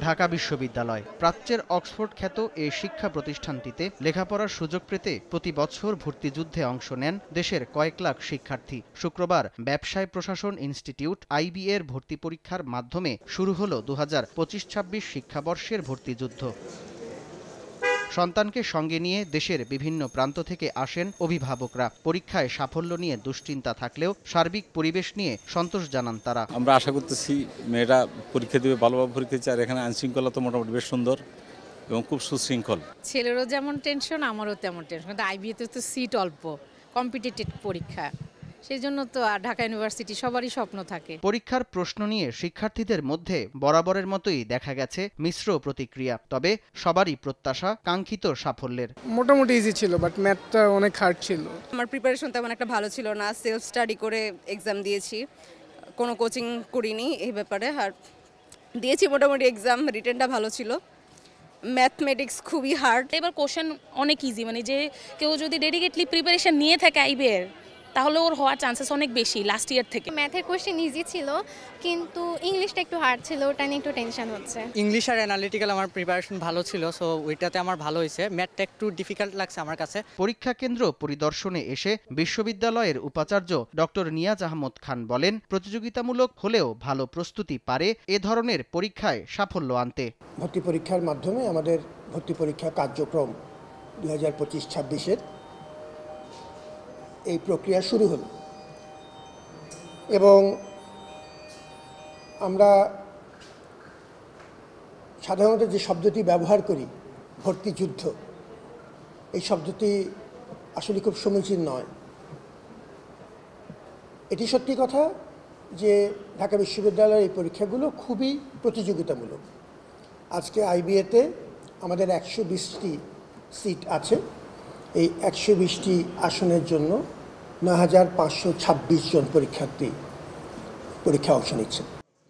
ঢাকা বিশ্ববিদ্যালয়। প্রাচ্যের অক্সফোর্ড খ্যাত এই শিক্ষা প্রতিষ্ঠানটিতে লেখাপড়ার সুযোগ পেতে প্রতি বছর ভর্তিযুদ্ধে অংশ নেন দেশের কয়েক লাখ শিক্ষার্থী। শুক্রবার ব্যবসায় প্রশাসন ইনস্টিটিউট IB এর ভর্তি পরীক্ষার মাধ্যমে শুরু হলো 2025-26 শিক্ষাবর্ষের ভর্তিযুদ্ধ। সন্তানকে সঙ্গে নিয়ে দেশের বিভিন্ন প্রান্ত থেকে আসেন অভিভাবকরা। পরীক্ষায় সাফল্য নিয়ে দুশ্চিন্তা থাকলেও সার্বিক পরিবেশ নিয়ে সন্তোষ জানান তারা। আমরা আশা করতেছি মেয়েরা পরীক্ষা দেবে, ভালোভাবে পরীক্ষা দিচ্ছে। আর এখানে আইনশৃঙ্খলা তো মোটামুটি বেশ সুন্দর এবং খুব সুশৃঙ্খল। ছেলেরও যেমন টেনশন, আমারও তেমন টেনশন। কিন্তু IB-তে তো সিট অল্প, কম্পিটিটিভ পরীক্ষা, সেই জন্য তো ঢাকা ইউনিভার্সিটি সবারই স্বপ্ন থাকে। পরীক্ষার প্রশ্ন নিয়ে শিক্ষার্থীদের মধ্যে বরাবরের মতোই দেখা গেছে মিশ্র প্রতিক্রিয়া। তবে সবারই প্রত্যাশা কাঙ্ক্ষিত সাফল্যের। মোটামুটি ইজি ছিল, বাট ম্যাথটা অনেক হার্ড ছিল। আমার প্রিপারেশন তেমন একটা ভালো ছিল না, সেলফ স্টাডি করে এক্সাম দিয়েছি, কোনো কোচিং করিনি এই ব্যাপারে। আর দিয়েছি মোটামুটি এক্সাম, রিটেনটা ভালো ছিল। ম্যাথমেটিক্স খুবই হার্ড। এবার কোশ্চেন অনেক ইজি, মানে যে কেউ যদি ডেডিকেটলি প্রিপারেশন নিয়ে থাকে IB-এর, তাহলে ওর হওয়ার চান্সেস অনেক বেশি লাস্ট ইয়ার থেকে। ম্যাথের কোশ্চেন ইজি ছিল, কিন্তু ইংলিশটা একটু হার্ড ছিল, ওটা নিয়ে একটু টেনশন হচ্ছে। ইংলিশ আর অ্যানালিটিক্যাল আমার প্রিপারেশন ভালো ছিল, সো ওইটাতে আমার ভালো হয়েছে। ম্যাথটা একটু ডিফিকাল্ট লাগছে আমার কাছে। পরীক্ষা কেন্দ্র পরিদর্শনে এসে বিশ্ববিদ্যালয়ের উপাচার্য ডক্টর নিয়াজ আহমদ খান বলেন, প্রতিযোগিতামূলক হলেও ভালো প্রস্তুতি পারে এ ধরনের পরীক্ষায় সাফল্য আনতে। ভর্তি পরীক্ষার মাধ্যমে আমাদের ভর্তি পরীক্ষা কার্যক্রম 2025-26-এর এই প্রক্রিয়া শুরু হলো এবং আমরা সাধারণত যে শব্দটি ব্যবহার করি, ভর্তি যুদ্ধ, এই শব্দটি আসলে খুব সমীচীন নয়। এটি সত্যি কথা যে ঢাকা বিশ্ববিদ্যালয়ের এই পরীক্ষাগুলো খুবই প্রতিযোগিতামূলক। আজকে IB-তে আমাদের 120টি সিট আছে। এই 120টি আসনের জন্য 9,526 জন পরীক্ষার্থী পরীক্ষায় অংশ নিচ্ছেন।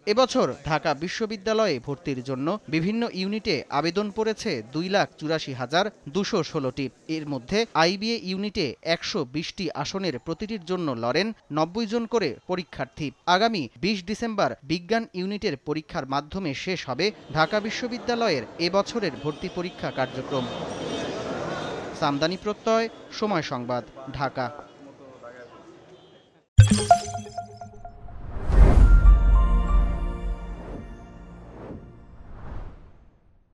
এবছর ঢাকা বিশ্ববিদ্যালয়ে ভর্তির জন্য বিভিন্ন ইউনিটে আবেদন পড়েছে 2,84,216টি। এর মধ্যে IBA ইউনিটে 120টি আসনের প্রতিটির জন্য লড়েন 90 জন করে পরীক্ষার্থী। আগামী 20 ডিসেম্বর বিজ্ঞান ইউনিটের পরীক্ষার মাধ্যমে শেষ হবে ঢাকা বিশ্ববিদ্যালয়ের এবছরের ভর্তি পরীক্ষা কার্যক্রম। সামদানি প্রত্যয়, সময় সংবাদ, ঢাকা।